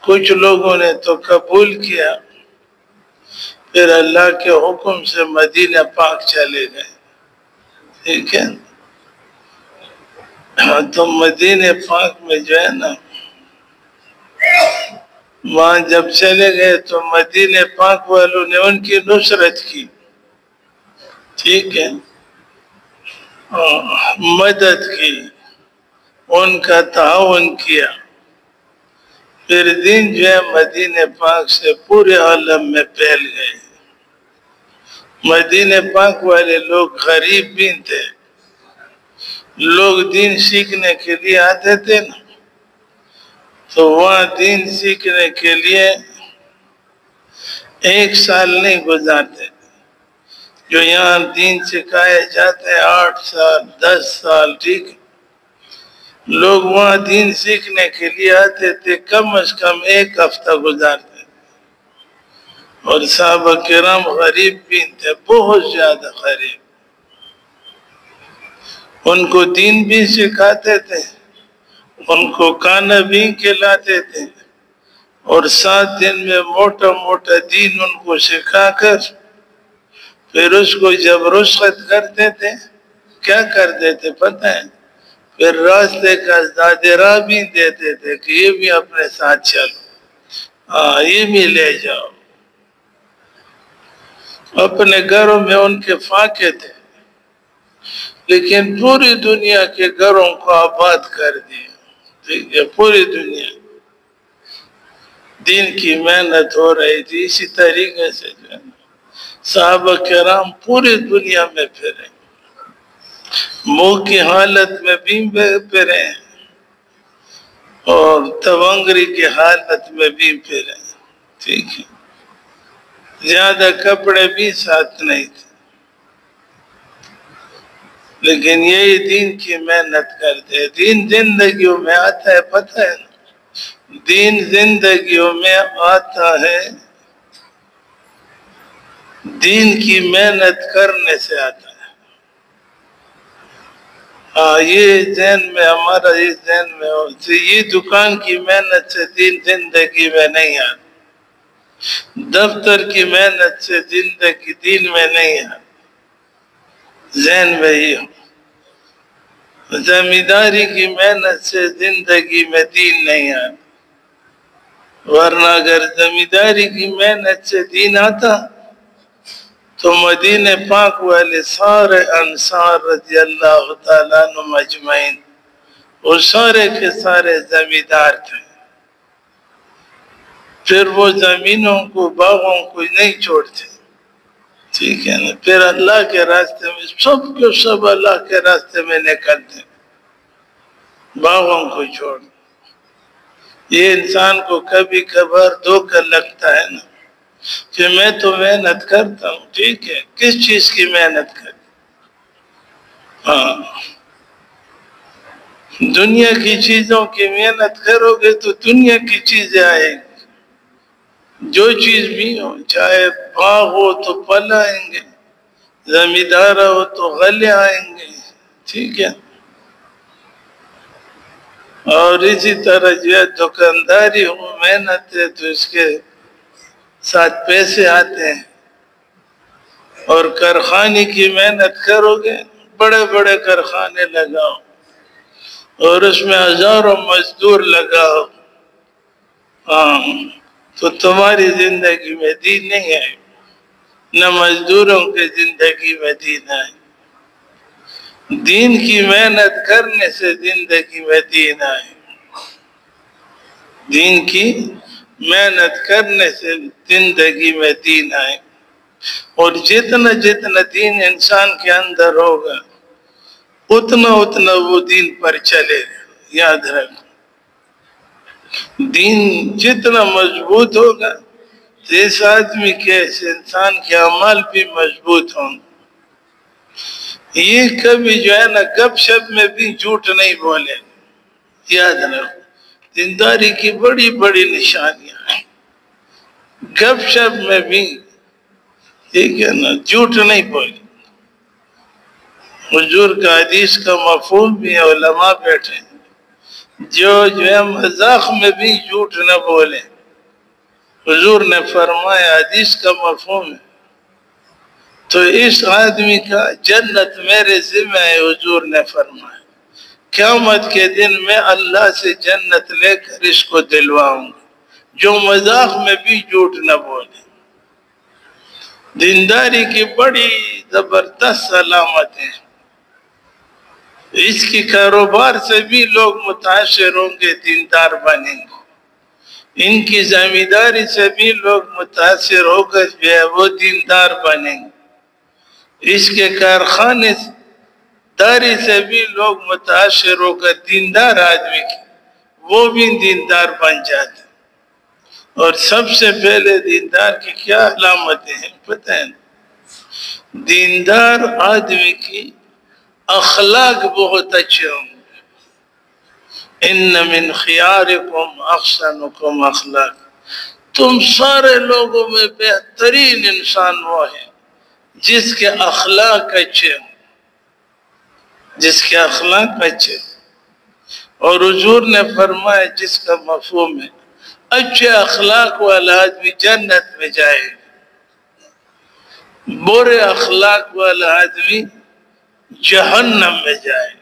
کچھ لوگوں نے تو قبول کیا، پھر اللہ کے حکم سے مدینہ پاک چلے گئے. ٹھیک ہے. تو مدینہ پاک میں جو ہے نا وہاں جب چلے گئے تو مدینہ پاک والوں نے ان کی نصرت کی. ٹھیک ہے. مدد کی، ان کا تعاون کیا. پھر دین جو ہے مدینہ پاک سے پورے عالم میں پھیل گئے. مدینہ پاک والے لوگ غریب بھی تھے. لوگ دین سیکھنے کے لیے آتے تھے نا تو وہاں دین سیکھنے کے لیے 1 سال نہیں گزارتے. جو یہاں دین سکھائے جاتے 8 سال 10 سال. ٹھیک ہے. لوگ وہاں دین سیکھنے کے لیے آتے تھے کم از کم 1 ہفتہ گزارتے. اور صحابہ کرام غریب بھی تھے، بہت زیادہ غریب. ان کو دین بھی سکھاتے تھے، ان کو کھانا بھی کھلاتے تھے اور 7 دن میں موٹا دین ان کو سکھا کر پھر اس کو جب رخصت کرتے تھے کیا کرتے تھے پتہ ہے؟ پھر راستے کا راہ بھی دیتے تھے کہ یہ بھی اپنے ساتھ چلو، یہ بھی لے جاؤ. اپنے گھروں میں ان کے فاقے تھے لیکن پوری دنیا کے گھروں کو آباد کر دیا. ٹھیک ہے. پوری دنیا دین کی محنت ہو رہی تھی. اسی طریقے سے جو ہے صحابہ کرام پوری دنیا میں پھرے، منہ کی حالت میں بھی پھرے اور تونگری کی حالت میں بھی پھرے، ٹھیک ہے، زیادہ کپڑے بھی ساتھ نہیں تھے، لیکن یہی دین کی محنت کرتے ہیں۔ دین زندگیوں میں آتا ہے، پتہ ہے نا، دین زندگیوں میں آتا ہے، دین کی محنت کرنے سے آتا ہے۔ ہاں، یہ ذہن میں ہمارا، یہ ذہن میں ہو، یہ دکان کی محنت سے دین زندگی میں نہیں آتا، دفتر کی محنت سے زندگی دین میں نہیں آتا، ذہن میں یہ ہو، زمینداری کی محنت سے زندگی میں دین نہیں آتا، ورنہ اگر زمینداری کی محنت سے دین آتا تو مدینہ پاک والے سارے انصار رضی اللہ تعالیٰ عنہ مجمعین وہ سارے کے سارے زمیندار تھے، پھر وہ زمینوں کو، باغوں کو نہیں چھوڑتے، ٹھیک ہے نا، پھر اللہ کے راستے میں سب کے سب اللہ کے راستے میں نکلتے، باغوں کو چھوڑ۔ یہ انسان کو کبھی کبھار دھوکہ لگتا ہے نا کہ میں تو محنت کرتا ہوں، ٹھیک ہے، کس چیز کی محنت کر؟ ہاں، دنیا کی چیزوں کی محنت کرو گے تو دنیا کی چیزیں آئیں گی، جو چیز بھی ہو، چاہے باغ ہو تو پھل آئیں گے، زمیندار ہو تو غلے آئیں گے، ٹھیک ہے، اور اسی طرح جو ہے دکانداری ہو، محنت ہے تو اس کے ساتھ پیسے آتے ہیں، اور کارخانے کی محنت کرو گے، بڑے بڑے کارخانے لگاؤ اور اس میں ہزاروں مزدور لگاؤ، ہاں، تو تمہاری زندگی میں دین نہیں آئے، نہ مزدوروں کے زندگی میں دین آئے۔ دین کی محنت کرنے سے زندگی میں دین آئے، دین کی محنت کرنے سے زندگی میں دین آئے، اور جتنا جتنا دین انسان کے اندر ہوگا اتنا اتنا وہ دین پر چلے گا، یاد رکھو، دین جتنا مضبوط ہوگا تو اس آدمی کے، اس انسان کے اعمال بھی مضبوط ہوں گے۔ یہ کبھی جو ہے نا گپ شپ میں بھی جھوٹ نہیں بولے، یاد رکھو، دینداری کی بڑی بڑی نشانیاں ہیں، گپ شپ میں بھی، ٹھیک ہے نا، جھوٹ نہیں بولے۔ حضور کا حدیث کا مفہوم بھی ہے، علماء بیٹھے جو ہے مذاق میں بھی جھوٹ نہ بولے، حضور نے فرمایا، حدیث کا مفہوم ہے، تو اس آدمی کا جنت میرے ذمہ ہے، حضور نے فرمایا، قیامت کے دن میں اللہ سے جنت لے کر اس کو دلواؤں گا جو مذاق میں بھی جھوٹ نہ بولے۔ دینداری کی بڑی زبردست علامتیں، اس کی کاروبار سے بھی لوگ متاثر ہوں گے، دیندار بنیں گے، ان کی زمینداری سے بھی لوگ متاثر ہو کر جو ہے وہ دیندار بنیں گے، اس کے کارخانے داری سے بھی لوگ متاثر ہو کر دیندار آدمی کی وہ بھی دیندار بن جاتے، اور سب سے پہلے دیندار کی کیا علامتیں ہیں پتہ ہے؟ دیندار آدمی کی اخلاق بہت اچھے ہوں گے، ان من خیارکم احسنکم اخلاق، تم سارے لوگوں میں بہترین انسان وہ ہے جس کے اخلاق اچھے ہوں، جس کے اخلاق اچھے، اور حضور نے فرمایا جس کا مفہوم ہے اچھے اخلاق والا آدمی جنت میں جائے، برے اخلاق والا آدمی جہنم میں جائے،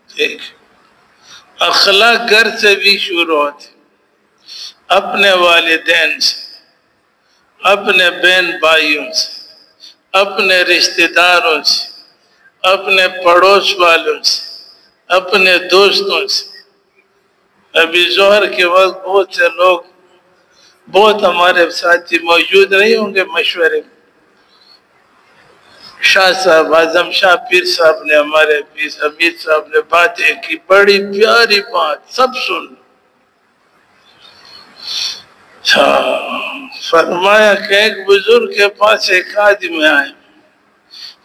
ٹھیک، اخلاق گھر سے بھی شروع ہوتے، اپنے والدین سے، اپنے بہن بھائیوں سے، اپنے رشتہ داروں سے، اپنے پڑوس والوں سے، اپنے دوستوں سے۔ ابھی ظہر کے وقت بہت سے لوگ، بہت ہمارے ساتھی موجود نہیں ہوں گے مشورے میں، شاہ صاحب اعظم شاہ پیر صاحب نے ہمارے پیر امیر صاحب نے باتیں کی، بڑی پیاری بات، سب سن. فرمایا کہ ایک بزرگ کے پاس ایک آدمی آئے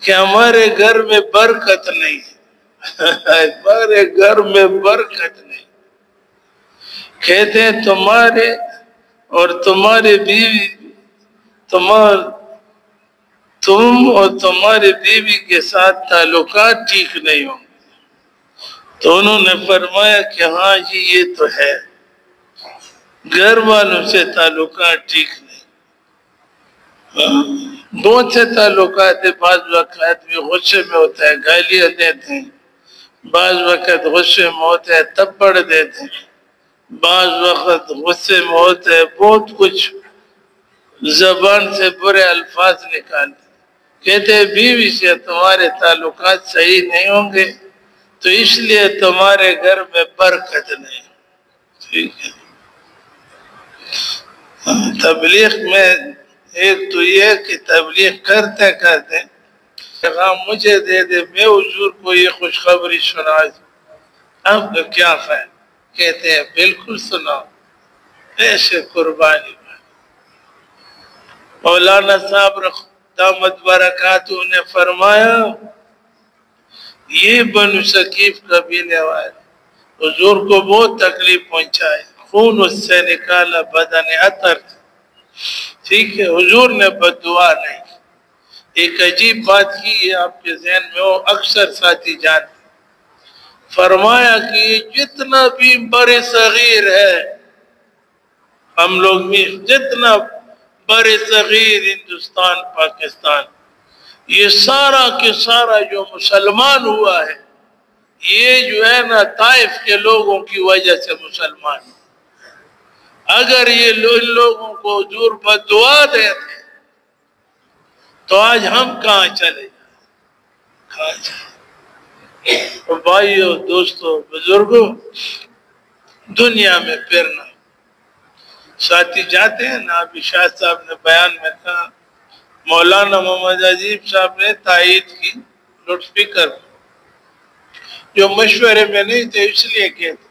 کہ ہمارے گھر میں برکت نہیں، ہمارے گھر میں برکت نہیں. کہتے ہیں تمہارے اور تمہاری بیوی، تم اور تمہاری بیوی کے ساتھ تعلقات ٹھیک نہیں ہوں. تو انہوں نے فرمایا کہ ہاں جی یہ تو ہے، گھر والوں سے تعلقات ٹھیک نہیں. بہت سے تعلقات ہیں، بعض وقت آدمی غصے میں ہوتا ہے گالیاں دیتے ہیں، بعض وقت غصے میں ہوتا ہے تپڑ دیتے ہیں، بعض وقت غصے میں ہوتا ہے بہت کچھ زبان سے برے الفاظ نکالتے. کہتے ہیں بیوی سے تمہارے تعلقات صحیح نہیں ہوں گے تو اس لیے تمہارے گھر میں برکت نہیں. ٹھیک ہے. تبلیغ میں ایک تو یہ کہ تبلیغ کرتے کرتے پیغام مجھے دے دے، میں حضور کو یہ خوشخبری سنا دوں، آپ کا کیا خیال؟ کہتے ہیں بالکل سناؤ. ایسے قربانی. مولانا صاحب دامت برکاتہ نے فرمایا یہ بنو ثقیف قبیلے والے حضور کو بہت تکلیف پہنچائے، خون اس سے نکالا بدن عطر. ٹھیک ہے. حضور نے بد دعا نہیں. ایک عجیب بات کی ہے آپ کے ذہن میں ہو، اکثر ساتھی جانتے. فرمایا کہ یہ جتنا بھی بر صغیر ہے، ہم لوگ بھی جتنا بر صغیر ہندوستان پاکستان، یہ سارا کے سارا جو مسلمان ہوا ہے یہ جو ہے نا طائف کے لوگوں کی وجہ سے مسلمان. اگر یہ ان لوگوں کو حضور بد دعا دیتے تو آج ہم کہاں چلے جائیں، کہاں جائیں. بھائیو، دوستو، بزرگوں، دنیا میں پھرنا. ساتھی جاتے ہیں نا، ابھی شاہ صاحب نے بیان میں کہا، مولانا محمد عظیم صاحب نے تائید کی لاؤڈ سپیکر جو مشورے میں نہیں تھے اس لیے کہتے.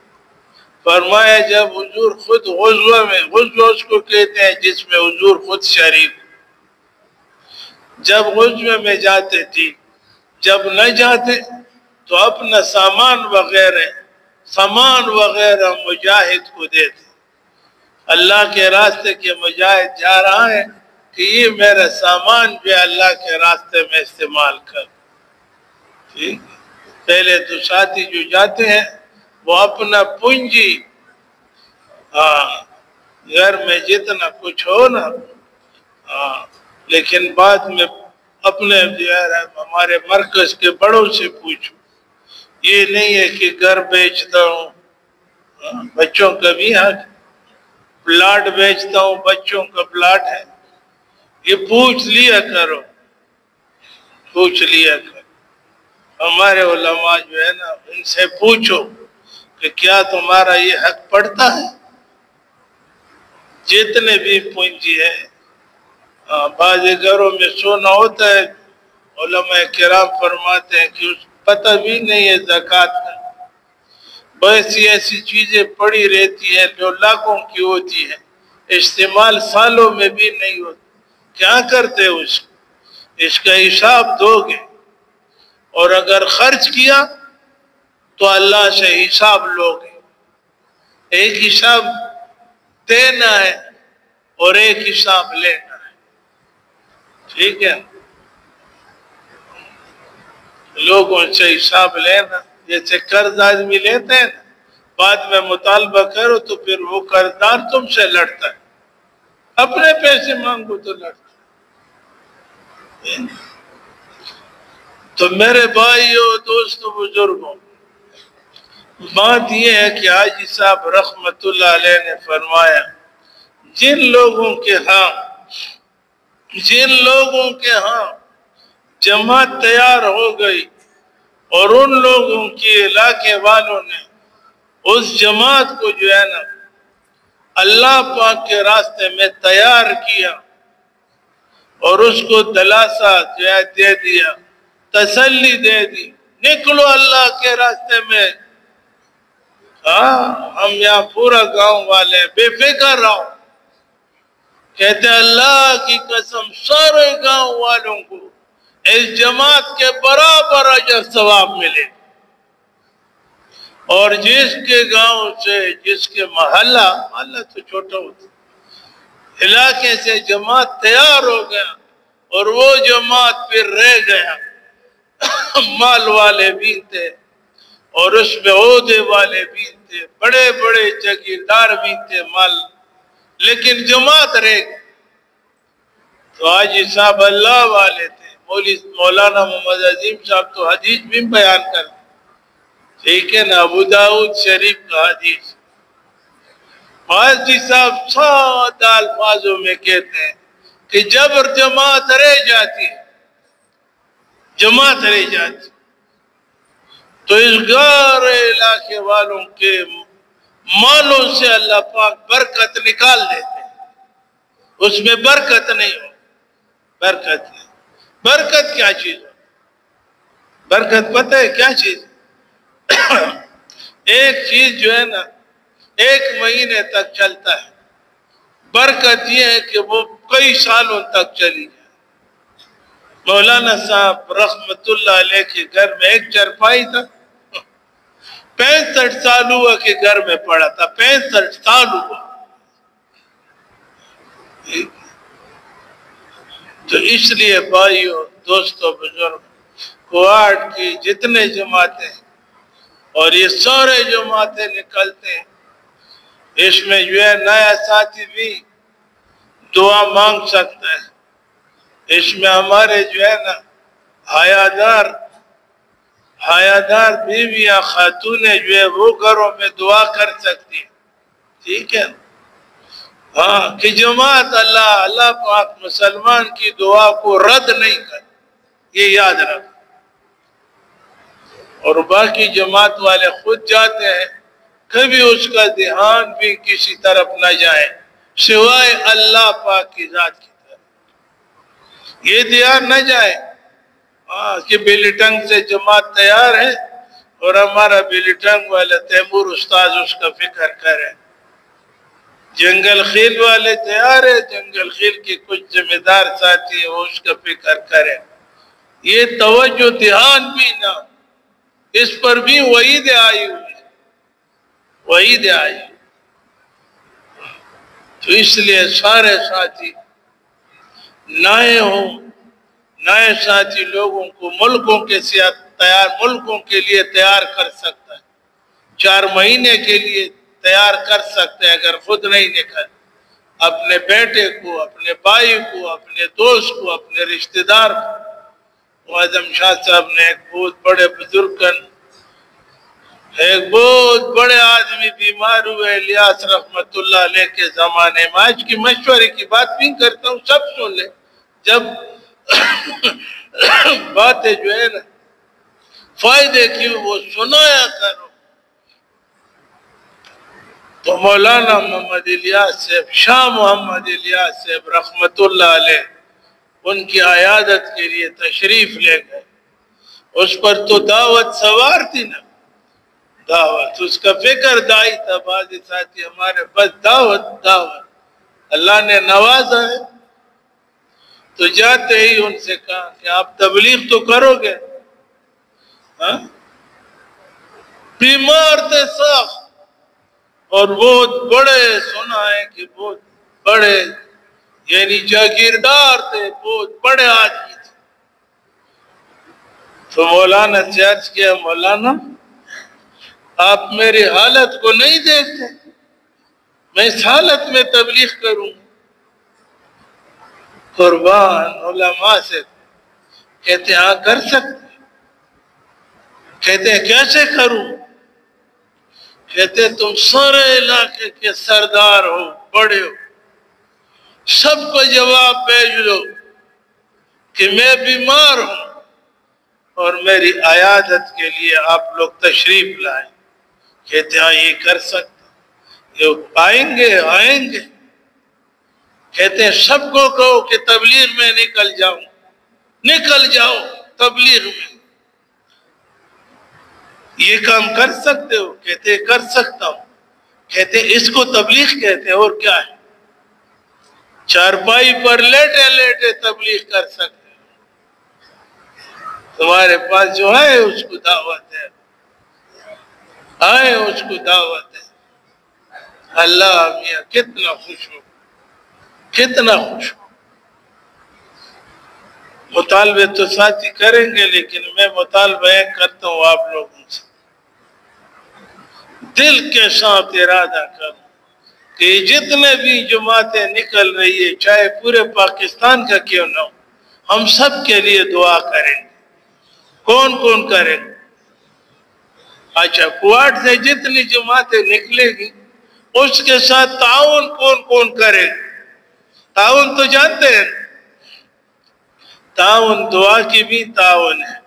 فرمایا جب حضور خود غزوہ میں، غزوہ اس کو کہتے ہیں جس میں حضور خود شریک، جب غزوہ میں جاتے تھی، جب نہ جاتے تو اپنا سامان وغیرہ مجاہد کو دیتے. اللہ کے راستے کے مجاہد جا رہا ہے کہ یہ میرا سامان جو ہے اللہ کے راستے میں استعمال کر. ٹھیک. پہلے تو ساتھی جو جاتے ہیں وہ اپنا پونجی، گھر میں جتنا کچھ ہو نا، لیکن بعد میں اپنے جو ہے ہمارے مرکز کے بڑوں سے پوچھو. یہ نہیں ہے کہ گھر بیچتا ہوں، بچوں کا بھی حق، پلاٹ بیچتا ہوں بچوں کا پلاٹ ہے، یہ پوچھ لیا کرو، پوچھ لیا کرو. ہمارے علماء جو ہے نا ان سے پوچھو کہ کیا تمہارا یہ حق پڑتا ہے. جتنے بھی پونجی ہے، بعض گھروں میں سونا ہوتا ہے، علماء کرام فرماتے ہیں کہ اس پتہ بھی نہیں ہے زکوٰۃ کا. بہت سی ایسی چیزیں پڑی رہتی ہیں جو لاکھوں کی ہوتی ہیں، استعمال سالوں میں بھی نہیں ہوتی. کیا کرتے اس کا حساب دو گے، اور اگر خرچ کیا تو اللہ سے حساب لو گے. ایک حساب دینا ہے اور ایک حساب لینا ہے. ٹھیک ہے. لوگوں سے حساب لینا، جیسے قرض آدمی لیتے ہیں نا، بعد میں مطالبہ کرو تو پھر وہ قرضدار تم سے لڑتا ہے، اپنے پیسے مانگو تو لڑتا ہے. تو میرے بھائیوں، دوستوں، بزرگوں، بات یہ ہے کہ حاجی صاحب رحمت اللہ علیہ نے فرمایا جن لوگوں کے ہاں جماعت تیار ہو گئی اور ان لوگوں کے علاقے والوں نے اس جماعت کو جو ہے نا اللہ پاک کے راستے میں تیار کیا اور اس کو دلاسا جو ہے دے دیا تسلی دے دی، نکلو اللہ کے راستے میں۔ ہم یہاں پورا گاؤں والے بے فکر رہو، کہتے اللہ کی قسم سارے گاؤں والوں کو اس جماعت کے برابر اجر ثواب ملے، اور جس کے گاؤں سے، جس کے محلہ تو چھوٹا ہوتا، علاقے سے جماعت تیار ہو گیا اور وہ جماعت پھر رہ گیا، مال والے بھی تھے اور اس میں عہدے والے بھی تھے، بڑے بڑے جاگیردار بھی تھے، مال، لیکن جماعت رہ گئی۔ تو حاجی صاحب اللہ والے تھے، مولانا محمد عظیم صاحب تو حدیث بھی بیان کرتے، ٹھیک ہے نا، ابو داؤد شریف کا حدیث۔ حاجی صاحب سادہ الفاظوں میں کہتے ہیں کہ جب جماعت رہ جاتی ہے، تو اس گارے علاقے والوں کے مالوں سے اللہ پاک برکت نکال دیتے ہیں، اس میں برکت نہیں ہو، برکت کیا چیز ہو؟ برکت پتہ ہے کیا چیز؟ ایک چیز جو ہے نا 1 مہینے تک چلتا ہے، برکت یہ ہے کہ وہ کئی سالوں تک چلی جائے۔ مولانا صاحب رحمت اللہ علیہ کے گھر میں ایک چرپائی تھا، 65 سال ہوا کہ گھر میں پڑا تھا، 65 سال ہوا۔ تو اس لیے بھائیو، دوستو، بزرگ، کوارڈ کی جتنے جماعتیں اور یہ سارے جماعتیں نکلتے ہیں، اس میں جو ہے نیا ساتھی بھی دعا مانگ سکتا ہے، اس میں ہمارے جو ہے نا حیادار بیویاں خاتونیں جو ہے وہ گھروں میں دعا کر سکتی ہیں، ٹھیک ہے؟ ہاں، کہ جماعت اللہ پاک مسلمان کی دعا کو رد نہیں کر، یہ یاد رکھ۔ اور باقی جماعت والے خود جاتے ہیں، کبھی اس کا دھیان بھی کسی طرف نہ جائے سوائے اللہ پاک کی ذات کی طرف، یہ دھیان نہ جائے کہ بیلیٹنگ سے جماعت تیار ہے اور ہمارا بیلیٹنگ والا تیمور استاذ اس کا فکر کرے، جنگل خیل والے تیار ہے، جنگل خیل کے کچھ ذمہ دار ساتھی ہیں وہ اس کا فکر کرے، یہ توجہ دھیان بھی نہ، اس پر بھی وعید آئی ہوئی، وعید آئی۔ تو اس لیے سارے ساتھی نئے ہوں، نئے ساتھی لوگوں کو ملکوں کے لیے تیار کر سکتا ہے، 4 مہینے کے لیے تیار کر سکتے ہیں اگر خود نہیں نکل، اپنے بیٹے کو، اپنے بھائی کو، اپنے دوست کو، اپنے رشتہ دار کو۔ اعظم شاہ صاحب نے ایک بہت بڑے بزرگ، ایک بہت بڑے آدمی بیمار ہوئے، الیاس رحمت اللہ علیہ کے زمانے میں، آج کی مشورے کی بات بھی کرتا ہوں، سب سن لے، جب باتیں جو ہے نا فائدے کی وہ سنایا کرو۔ تو مولانا محمد الیاس صاحب، شاہ محمد الیاس صاحب رحمت اللہ علیہ، ان کی عیادت کے لیے تشریف لے گئے، اس پر تو دعوت سوار تھی نا، دعوت، اس کا فکر دائی تھا، بعض ساتھی ہمارے بس دعوت، اللہ نے نوازا ہے۔ تو جاتے ہی ان سے کہا کہ آپ تبلیغ تو کرو گے؟ بیمار تھے سخت اور بہت بڑے، سنا ہے کہ بہت بڑے، یعنی جاگیردار تھے، بہت بڑے آدمی تھے۔ تو مولانا سے عرض کیا، مولانا آپ میری حالت کو نہیں دیکھتے، میں اس حالت میں تبلیغ کروں؟ قربان علماء سے کہتے ہیں ہاں کر سکتے، کہتے ہیں کیسے کروں؟ کہتے ہیں تم سارے علاقے کے سردار ہو، بڑے ہو، سب کو جواب بھیج دو کہ میں بیمار ہوں اور میری عیادت کے لیے آپ لوگ تشریف لائیں۔ کہتے ہیں ہاں یہ کر سکتے، یہ آئیں گے۔ کہتے ہیں سب کو کہو کہ تبلیغ میں نکل جاؤ، تبلیغ میں یہ کام کر سکتے ہو؟ کہتے کر سکتا ہوں۔ کہتے اس کو تبلیغ کہتے ہیں، اور کیا ہے؟ چارپائی پر لیٹے لیٹے تبلیغ کر سکتے ہو۔ تمہارے پاس جو ہے اس کو دعوت ہے، آئے اس کو دعوت ہے۔ اللہ میاں کتنا خوش ہو، کتنا خوش ہو۔ مطالبے تو ساتھی کریں گے، لیکن میں مطالبہ کرتا ہوں آپ لوگوں سے، دل کے ساتھ ارادہ کرو کہ جتنے بھی جماعتیں نکل رہی ہے، چاہے پورے پاکستان کا کیوں نہ ہو، ہم سب کے لیے دعا کریں گے۔ کون کون کریں گے؟ اچھا، کوارٹ سے جتنی جماعتیں نکلے گی اس کے ساتھ تعاون کون کون کرے گا؟ تعاون تو جانتے ہیں، تعاون دعا کی بھی تعاون ہے،